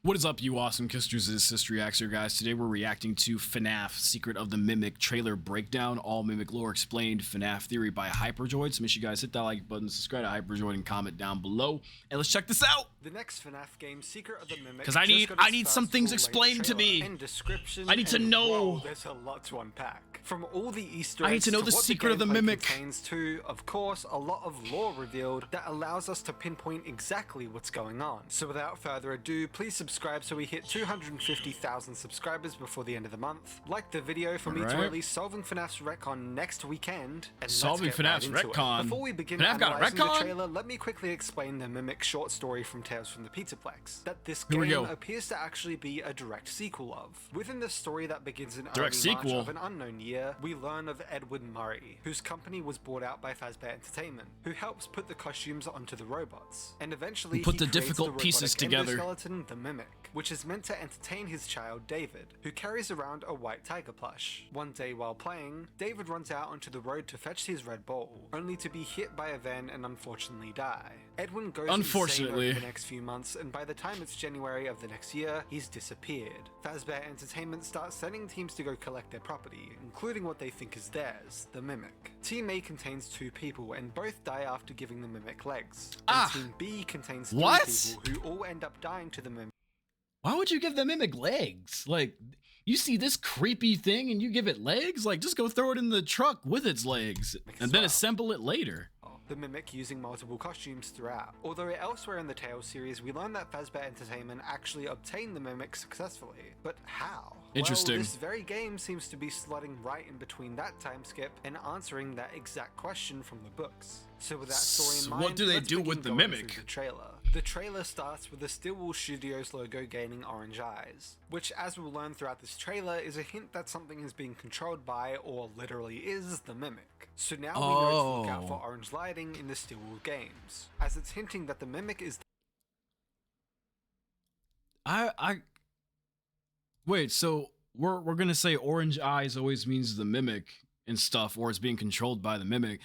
What is up, you awesome kisters? This is CistReactZ, guys. Today we're reacting to FNAF Secret of the Mimic trailer breakdown, all Mimic lore explained, FNAF theory by Hyperjoid. So make sure you guys hit that like button, subscribe to Hyperjoid, and comment down below. And let's check this out. The next FNAF game, Secret of the Mimic. Because I need some things explained to me. And description. I need to know. Whoa, there's a lot to unpack. From all the Easter eggs, I need to know the secret of the Mimic. Contains to, of course, a lot of lore revealed that allows us to pinpoint exactly what's going on. So without further ado, please subscribe so we hit 250,000 subscribers before the end of the month. Like the video for me to release Solving FNAF's retcon next weekend. And Solving FNAF's retcon? Before we begin FNAF got a analyzing the retcon? trailer, let me quickly explain the Mimic short story from Tales from the Pizzaplex that this game appears to actually be a direct sequel of. Within the story that begins in early March of an unknown year, we learn of Edwin Murray, whose company was bought out by Fazbear Entertainment, who helps put the costumes onto the robots. And eventually put the creates difficult pieces together. Endoskeleton, the Mimic, which is meant to entertain his child David, who carries around a white tiger plush. One day while playing, David runs out onto the road to fetch his red ball, only to be hit by a van and unfortunately die. Edwin goes insane over the next few months, and by the time it's January of the next year, he's disappeared. Fazbear Entertainment starts sending teams to go collect their property, including what they think is theirs, the Mimic. Team A contains 2 people, and both die after giving the Mimic legs. And Team B contains 3 people who all end up dying to the Mimic. Why would you give the Mimic legs? Like, you see this creepy thing and you give it legs? Like, just go throw it in the truck with its legs and then assemble it later. The Mimic using multiple costumes throughout. Although elsewhere in the Tales series, we learn that Fazbear Entertainment actually obtained the Mimic successfully. But how? Interesting. Well, this very game seems to be slotting right in between that time skip and answering that exact question from the books. So with that story in mind, what do they do with the Mimic? The trailer starts with the Stillwell Studios logo gaining orange eyes, which, as we'll learn throughout this trailer, is a hint that something is being controlled by, or literally is, the Mimic. So now we know to look out for orange lighting in the Stillwell games, as it's hinting that the Mimic is Wait, so we're gonna say orange eyes always means the Mimic and stuff, or it's being controlled by the Mimic,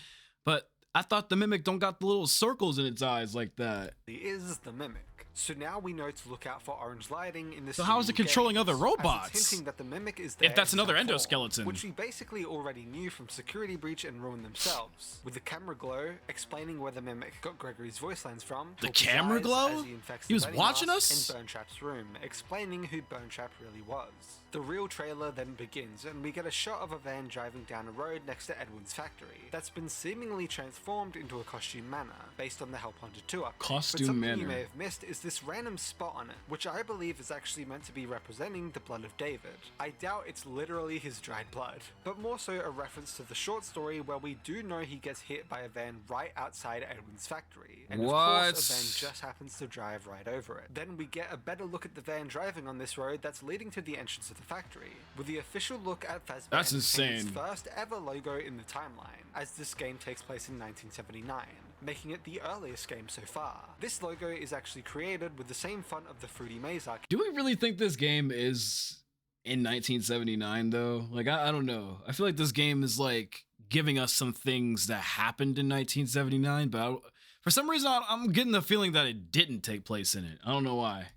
but I thought the Mimic don't got the little circles in its eyes like that. Is the Mimic. So now we know to look out for orange lighting in the So how is it controlling other robots? It's hinting that the Mimic is there if that's another endoskeleton. Which we basically already knew from Security Breach and Ruin themselves. With the camera glow explaining where the Mimic got Gregory's voice lines from. The camera glow? He was watching us? In Burntrap's room, explaining who Burntrap really was. The real trailer then begins, and we get a shot of a van driving down a road next to Edwin's factory that's been seemingly transformed into a costume manor, based on the Help Hunter 2 update. Costume manor. You may have missed is this random spot on it, which I believe is actually meant to be representing the blood of David. I doubt it's literally his dried blood, but more so a reference to the short story where we do know he gets hit by a van right outside Edwin's factory, and of course a van just happens to drive right over it. Then we get a better look at the van driving on this road that's leading to the entrance of the factory, with the official look at Fazbear Entertainment's first ever logo in the timeline, as this game takes place in 1979. Making it the earliest game so far. This logo is actually created with the same font of the Fruity Maze arcade. Do we really think this game is in 1979 though? Like, I don't know. I feel like this game is like giving us some things that happened in 1979, but for some reason I'm getting the feeling that it didn't take place in it. I don't know why.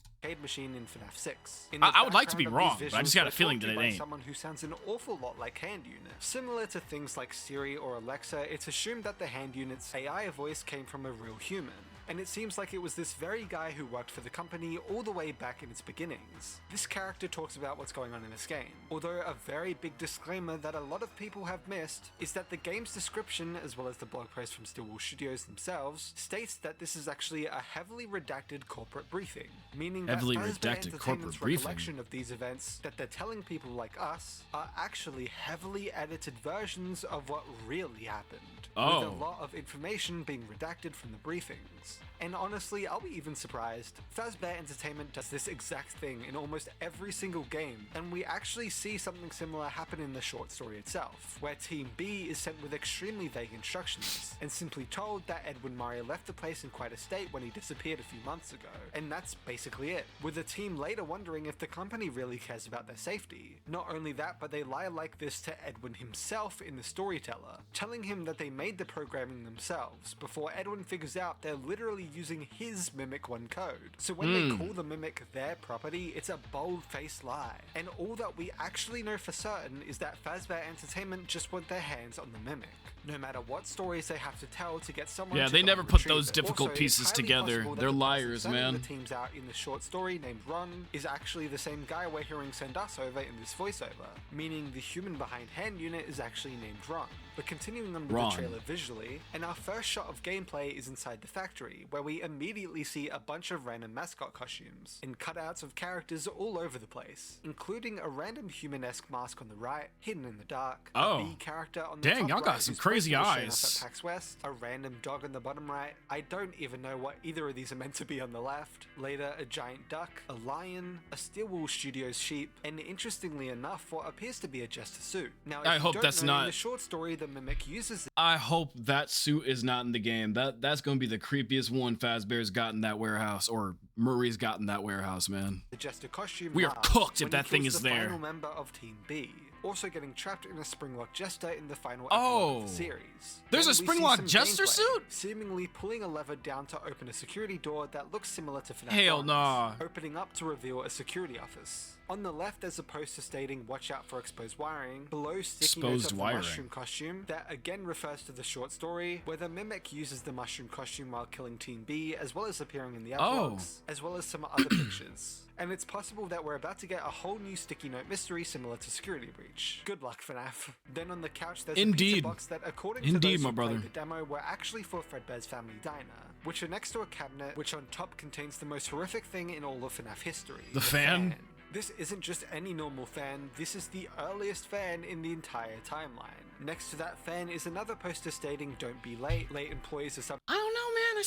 Machine in FNAF 6. I would like to be wrong, but I just got a feeling that it ain't. Someone who sounds an awful lot like Hand Unit. Similar to things like Siri or Alexa, it's assumed that the Hand Unit's AI voice came from a real human. And it seems like it was this very guy who worked for the company all the way back in its beginnings. This character talks about what's going on in this game, although a very big disclaimer that a lot of people have missed is that the game's description, as well as the blog post from Stillwell Studios themselves, states that this is actually a heavily redacted corporate briefing, meaning that Fazbear Entertainment's recollection of these events that they're telling people like us are actually heavily edited versions of what really happened. With a lot of information being redacted from the briefings. And honestly, are we even surprised? Fazbear Entertainment does this exact thing in almost every single game, and we actually see something similar happen in the short story itself, where Team B is sent with extremely vague instructions, and simply told that Edwin Murray left the place in quite a state when he disappeared a few months ago, and that's basically it, with the team later wondering if the company really cares about their safety. Not only that, but they lie like this to Edwin himself in the storyteller, telling him that they made the programming themselves, before Edwin figures out they're literally using his Mimic 1 code. So when they call the Mimic their property, it's a bold-faced lie. And all that we actually know for certain is that Fazbear Entertainment just want their hands on the Mimic, no matter what stories they have to tell to get someone to they go never and put retrieve those it. difficult Also, pieces it's highly together. possible that They're the person liars, sending man. the teams out in the short story named Ron is actually the same guy we're hearing send us over in this voiceover, meaning the human behind Hand Unit is actually named Ron. But continuing on with the trailer visually, and our first shot of gameplay is inside the factory, where we immediately see a bunch of random mascot costumes, and cutouts of characters all over the place, including a random human-esque mask on the right, hidden in the dark, a bee character on the top y'all right got some who's crazy supposed to be showing eyes. up at PAX West, a random dog on the bottom right, I don't even know what either of these are meant to be on the left, later a giant duck, a lion, a Steelwool Studios sheep, and interestingly enough, what appears to be a jester suit. Now, if I you hope don't that's know, not- in the short story, the Mimic uses I hope that suit is not in the game. That's gonna be the creepiest one Fazbear's got in that warehouse, or Murray's got in that warehouse, man. the jester costume. We are last cooked if when that he thing kills is the there. Final member of Team B, also getting trapped in a Springlock Jester in the final Oh. episode of the series. There's Then a we Springlock see some Jester gameplay, suit? seemingly pulling a lever down to open a security door that looks similar to FNAF Hell 1's, nah. opening up to reveal a security office. On the left, there's a poster stating "Watch out for exposed wiring." Below, sticky notes Exposed of the wiring. mushroom costume that again refers to the short story, where the Mimic uses the mushroom costume while killing Team B, as well as appearing in the epilogues, as well as some other pictures. And it's possible that we're about to get a whole new sticky note mystery similar to Security Breach. Good luck, FNAF. Then on the couch, there's a Indeed. pizza box that, according to Indeed, those my who brother. played the demo, were actually for Fredbear's Family Diner, which are next to a cabinet, which on top contains the most horrific thing in all of FNAF history: The fan? This isn't just any normal fan, this is the earliest fan in the entire timeline. Next to that fan is another poster stating "Don't be late, late employees are I don't know, man.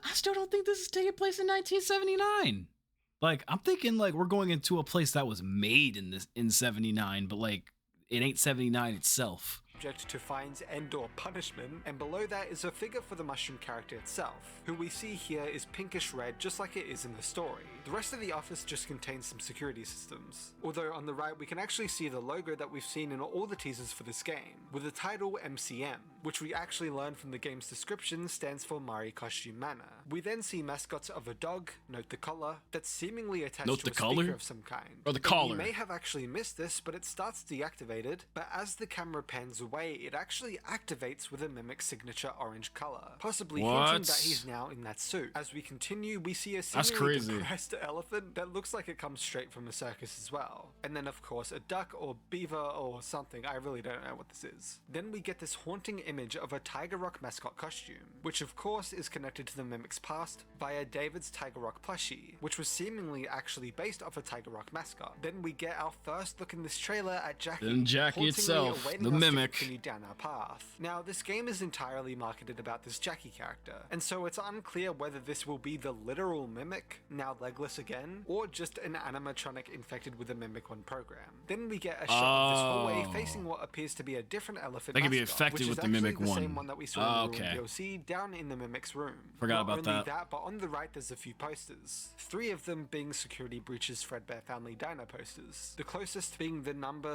I still don't think this is taking place in 1979. Like, I'm thinking like we're going into a place that was made in 79, but like it ain't 79 itself. subject to fines and/or punishment, and below that is a figure for the mushroom character itself, who we see here is pinkish red just like it is in the story. The rest of the office just contains some security systems, although on the right we can actually see the logo that we've seen in all the teasers for this game, with the title MCM, which we actually learn from the game's description stands for Mari Costume Manor. We then see mascots of a dog, note the collar, that's seemingly attached Note to the a collar? speaker of some kind. Or the And collar. You may have actually missed this, but it starts deactivated, but as the camera pans away, it actually activates with a Mimic signature orange color, possibly hinting What? that he's now in that suit. As we continue, we see a That's seemingly crazy. depressed elephant that looks like it comes straight from a circus as well. And then of course a duck or beaver or something, I really don't know what this is. Then we get this haunting image of a Tiger Rock mascot costume, which of course is connected to the Mimic's past via David's Tiger Rock plushie, which was seemingly actually based off a Tiger Rock mascot. Then we get our first look in this trailer at Jackie, Then Jackie hauntingly itself, awaiting the us to Mimic. continue down our path. Now, this game is entirely marketed about this Jackie character, and so it's unclear whether this will be the literal Mimic, now legless again, or just an animatronic infected with a Mimic 1 program. Then we get a shot of this hallway Oh. facing what appears to be a different elephant They can be mascot, infected which with is the Mimic actually the 1. same one that we saw in the Okay. DLC down in the Mimic's room. Forgot Not about only that. but on the right there's a few posters, 3 of them being Security Breach's Fredbear Family Diner posters, the closest being the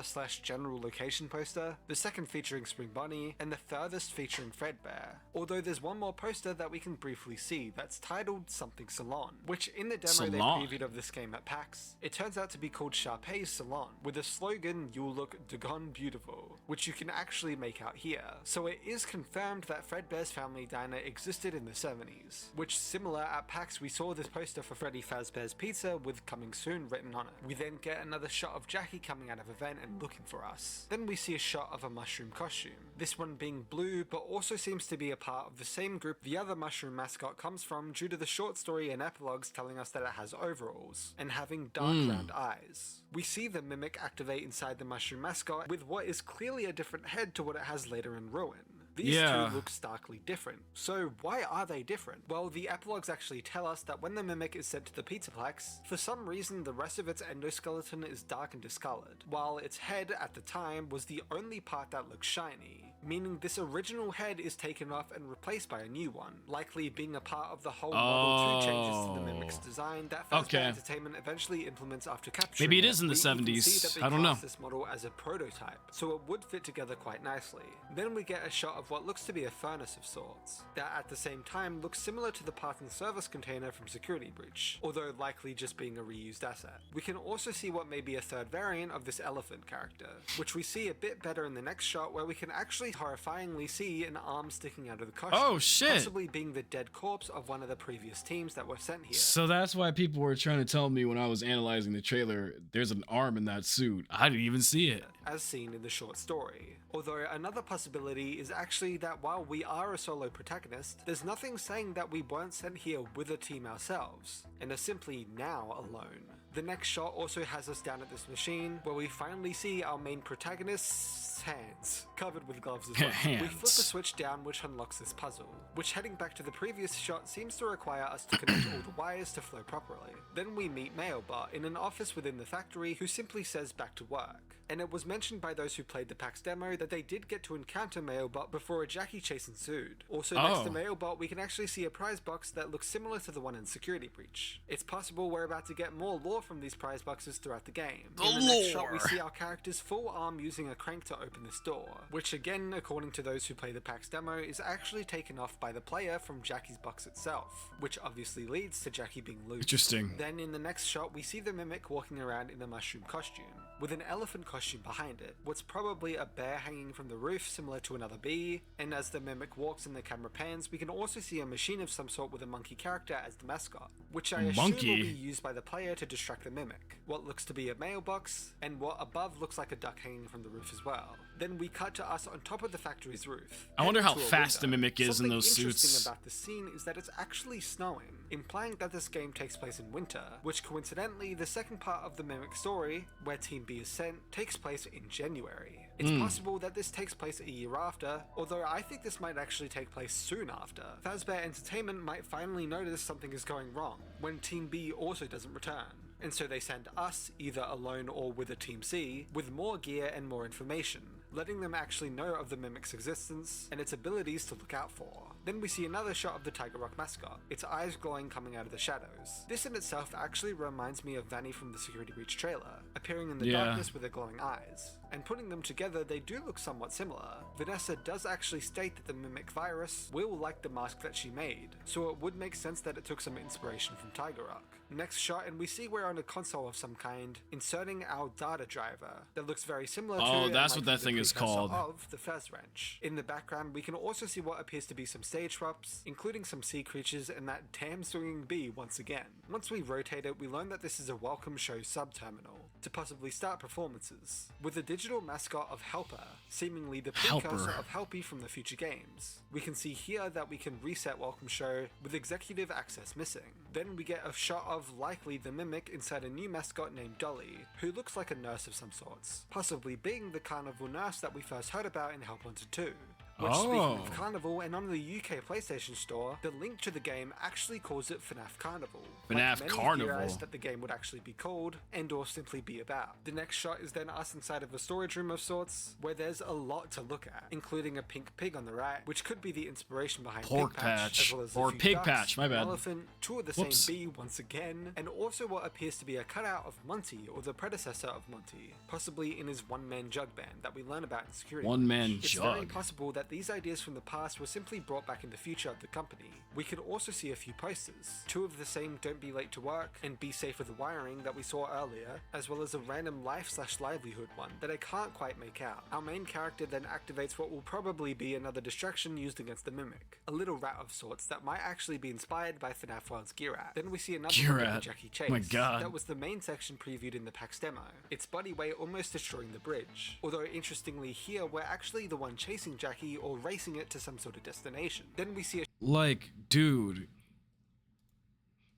number/general location poster, the second featuring Spring Bonnie, and the furthest featuring Fredbear. Although there's one more poster that we can briefly see that's titled something Salon, which in the demo Salon. they previewed of this game at PAX, it turns out to be called Sharpay's Salon, with a slogan "You'll look daggone beautiful," which you can actually make out here. So it is confirmed that Fredbear's Family Diner existed in the 70s, which similar at PAX we saw this poster for Freddy Fazbear's Pizza with "Coming Soon" written on it. We then get another shot of Jackie coming out of a vent and looking for us. Then we see a shot of a mushroom costume, this one being blue but also seems to be a part of the same group the other mushroom mascot comes from due to the short story and epilogues telling us that it has overalls and having dark round eyes. We see the Mimic activate inside the mushroom mascot with what is clearly a different head to what it has later in Ruin. These Yeah. two look starkly different. So why are they different? Well, the epilogues actually tell us that when the Mimic is sent to the Pizzaplex, for some reason the rest of its endoskeleton is dark and discolored, while its head at the time was the only part that looked shiny, meaning this original head is taken off and replaced by a new one, likely being a part of the whole Model 2 changes to the Mimic's design that Fazbear Entertainment eventually implements after capturing Maybe it is in the We even 70s. see that they I don't know. cast this model as a prototype, so it would fit together quite nicely. Then we get a shot of what looks to be a furnace of sorts, that at the same time looks similar to the parts and service container from Security Breach, although likely just being a reused asset. We can also see what may be a third variant of this elephant character, which we see a bit better in the next shot where we can actually horrifyingly see an arm sticking out of the costume. Oh shit! Possibly being the dead corpse of one of the previous teams that were sent here. So that's why people were trying to tell me when I was analyzing the trailer, there's an arm in that suit. I didn't even see it. As seen in the short story. Although another possibility is actually that while we are a solo protagonist, there's nothing saying that we weren't sent here with a team ourselves, and are simply now alone. The next shot also has us down at this machine, where we finally see our main protagonist's hands, covered with gloves as well. We flip a switch down which unlocks this puzzle, which heading back to the previous shot seems to require us to connect all the wires to flow properly. Then we meet Mailbot in an office within the factory who simply says back to work. And it was mentioned by those who played the PAX demo that they did get to encounter Mailbot before a Jackie chase ensued. Also next to Mailbot we can actually see a prize box that looks similar to the one in Security Breach. It's possible we're about to get more lore from these prize boxes throughout the game. In the next shot we see our character's full arm using a crank to open this door, which again, according to those who play the PAX demo, is actually taken off by the player from Jackie's box itself, which obviously leads to Jackie being loose. Interesting. Then in the next shot we see the Mimic walking around in a mushroom costume, with an elephant costume behind it, what's probably a bear hanging from the roof similar to another bee, and as the Mimic walks and the camera pans, we can also see a machine of some sort with a monkey character as the mascot, which I assume will be used by the player to distract the Mimic, what looks to be a mailbox, and what above looks like a duck hanging from the roof as well. Then we cut to us on top of the factory's roof. I wonder how fast the Mimic is in those Something suits. interesting about the scene is that it's actually snowing, implying that this game takes place in winter, which coincidentally the second part of the Mimic story, where Team B is sent, takes place in January. It's possible that this takes place a year after, although I think this might actually take place soon after. Fazbear Entertainment might finally notice something is going wrong, when Team B also doesn't return. And so they send us, either alone or with a Team C, with more gear and more information, letting them actually know of the Mimic's existence and its abilities to look out for. Then we see another shot of the Tiger Rock mascot, its eyes glowing coming out of the shadows. This in itself actually reminds me of Vanny from the Security Breach trailer, appearing in the darkness with her glowing eyes. And putting them together, they do look somewhat similar. Vanessa does actually state that the Mimic virus will like the mask that she made, so it would make sense that it took some inspiration from Tiger Rock. Next shot, and we see we're on a console of some kind, inserting our data driver that looks very similar to that's what that thing is called. Of the Fez Wrench. In the background, we can also see what appears to be some stage props, including some sea creatures and that damn swinging bee once again. Once we rotate it, we learn that this is a welcome show sub-terminal to possibly start performances, with a digital mascot of Helper, seemingly the precursor of Helpy from the future games. We can see here that we can reset welcome show with executive access missing. Then we get a shot of likely the Mimic inside a new mascot named Dolly, who looks like a nurse of some sorts, possibly being the carnival nurse that we first heard about in Help Wanted 2. Which, speaking of Carnival, and on the UK PlayStation Store, the link to the game actually calls it FNAF Carnival. FNAF like Carnival. Theorized that the game would actually be called, and or simply be about. The next shot is then us inside of a storage room of sorts, where there's a lot to look at, including a pink pig on the right, which could be the inspiration behind Pork Pig Patch, as well as a few Pig ducks, Patch, my bad. an elephant, two of the same bee once again, and also what appears to be a cutout of Monty, or the predecessor of Monty, possibly in his one-man jug band that we learn about in Security. One-man It's jug. very possible that these ideas from the past were simply brought back in the future of the company. We could also see a few posters, two of the same "Don't be late to work" and "Be safe with the wiring" that we saw earlier, as well as a random life/livelihood one that I can't quite make out. Our main character then activates what will probably be another distraction used against the Mimic, a little rat of sorts that might actually be inspired by FNAF World's Gear-Rat. Then we see another one of the Jackie chase. Oh my god. That was the main section previewed in the PAX demo, its body weight almost destroying the bridge. Although interestingly here, we're actually the one chasing Jackie or racing it to some sort of destination. Then we see a Like, dude,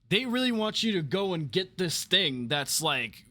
they really want you to go and get this thing that's like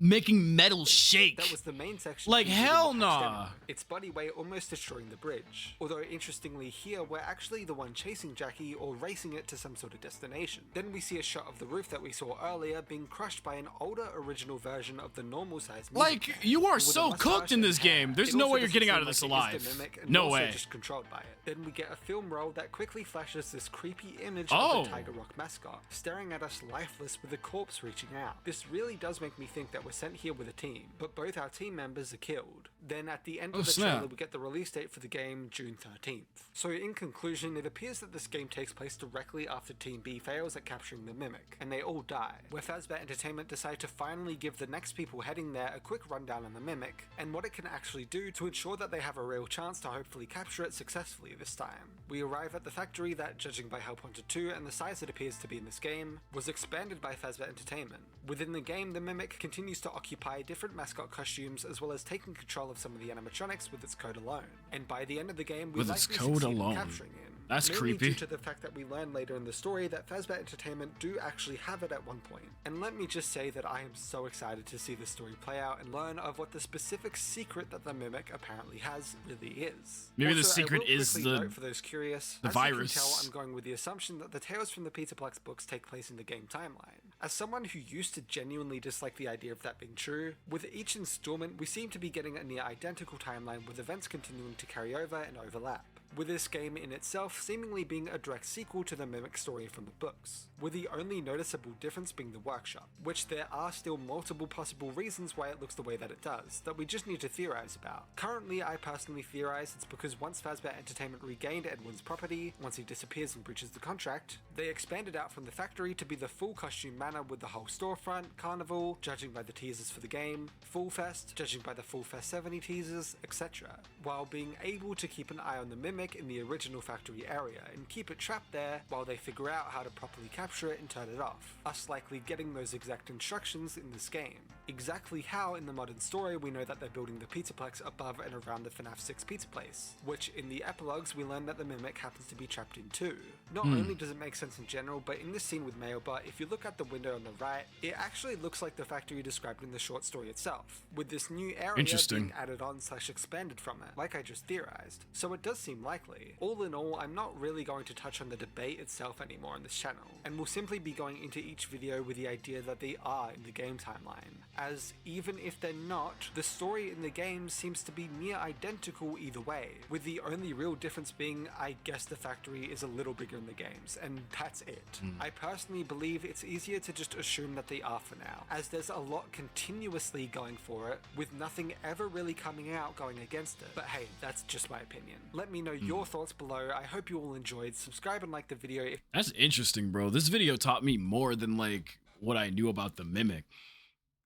making metal shake. That was the main section. Like, hell no. nah. Its body weight almost destroying the bridge. Although interestingly here, we're actually the one chasing Jackie or racing it to some sort of destination. Then we see a shot of the roof that we saw earlier being crushed by an older original version of the normal size. Like, you are so cooked in this game. There's no way you're getting out of this alive. No way. Just controlled by it. Then we get a film roll that quickly flashes this creepy image of the Tiger Rock mascot, staring at us lifeless with a corpse reaching out. This really does make me think that we're sent here with a team, but both our team members are killed. Then at the end of the trailer, we get the release date for the game, June 13th. So in conclusion, it appears that this game takes place directly after Team B fails at capturing the Mimic, and they all die, where Fazbear Entertainment decide to finally give the next people heading there a quick rundown on the Mimic, and what it can actually do to ensure that they have a real chance to hopefully capture it successfully this time. We arrive at the factory that, judging by Help Wanted 2 and the size it appears to be in this game, was expanded by Fazbear Entertainment. Within the game, the Mimic continues to occupy different mascot costumes as well as taking control of some of the animatronics with its code alone. And by the end of the game, we likely succeed in capturing it. That's creepy. Due to the fact that we learn later in the story that Fazbear Entertainment do actually have it at one point. And let me just say that I am so excited to see the story play out and learn of what the specific secret that the Mimic apparently has really is. Maybe also, the secret is for those curious, the virus. You can tell, I'm going with the assumption that the tales from the Pizzaplex books take place in the game timeline. As someone who used to genuinely dislike the idea of that being true, with each installment we seem to be getting a near identical timeline with events continuing to carry over and overlap, with this game in itself seemingly being a direct sequel to the Mimic story from the books, with the only noticeable difference being the workshop, which there are still multiple possible reasons why it looks the way that it does, that we just need to theorize about. Currently, I personally theorize it's because once Fazbear Entertainment regained Edwin's property, once he disappears and breaches the contract, they expanded out from the factory to be the full costume manor with the whole storefront, carnival, judging by the teasers for the game, Full Fest, judging by the Full Fest 70 teasers, etc., while being able to keep an eye on the Mimic in the original factory area and keep it trapped there while they figure out how to properly capture it and turn it off, us likely getting those exact instructions in this game. Exactly how in the modern story we know that they're building the Pizzaplex above and around the FNAF 6 pizza place, which in the epilogues we learn that the Mimic happens to be trapped in too. Not only does it make sense in general, but in this scene with Mailbot, if you look at the window on the right, it actually looks like the factory described in the short story itself, with this new area being added on / expanded from it, like I just theorized. So it does seem likely. All in all, I'm not really going to touch on the debate itself anymore on this channel, and will simply be going into each video with the idea that they are in the game timeline, as even if they're not, the story in the game seems to be near identical either way, with the only real difference being I guess the factory is a little bigger in the games, and that's it. I personally believe it's easier to just assume that they are for now, as there's a lot continuously going for it, with nothing ever really coming out going against it. But hey, that's just my opinion. Let me know your thoughts below. I hope you all enjoyed. Subscribe and like the video if— That's interesting, bro. This video taught me more than like what I knew about the Mimic.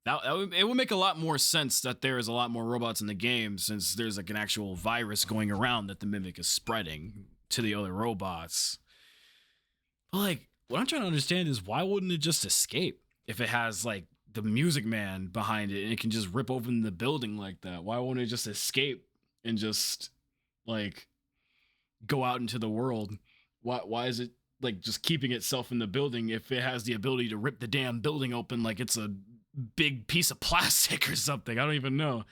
It would make a lot more sense that there is a lot more robots in the game, since there's like an actual virus going around that the Mimic is spreading to the other robots. But like, what I'm trying to understand is why wouldn't it just escape if it has like the Music Man behind it and it can just rip open the building like that? Why wouldn't it just escape and just like go out into the world? Why is it like just keeping itself in the building if it has the ability to rip the damn building open like it's a big piece of plastic or something? I don't even know.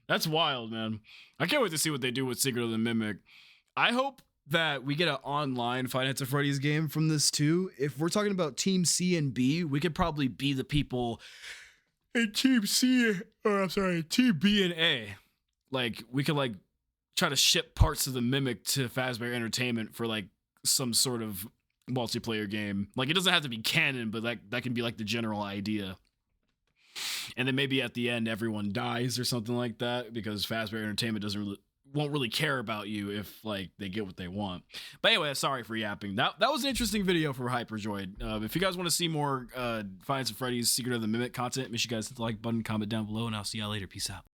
That's wild, man. I can't wait to see what they do with Secret of the Mimic. I hope that we get an online Five Nights at Freddy's game from this too. If we're talking about Team C and B, we could probably be the people in Team B and A. Like, we could like try to ship parts of the Mimic to Fazbear Entertainment for like some sort of multiplayer game. Like, it doesn't have to be canon, but that can be like the general idea. And then maybe at the end everyone dies or something like that, because Fazbear Entertainment won't really care about you if like they get what they want. But anyway, sorry for yapping. That was an interesting video for Hyperjoid. If you guys want to see more Five Nights at Freddy's Secret of the Mimic content, make sure you guys hit the like button, comment down below, and I'll see y'all later. Peace out.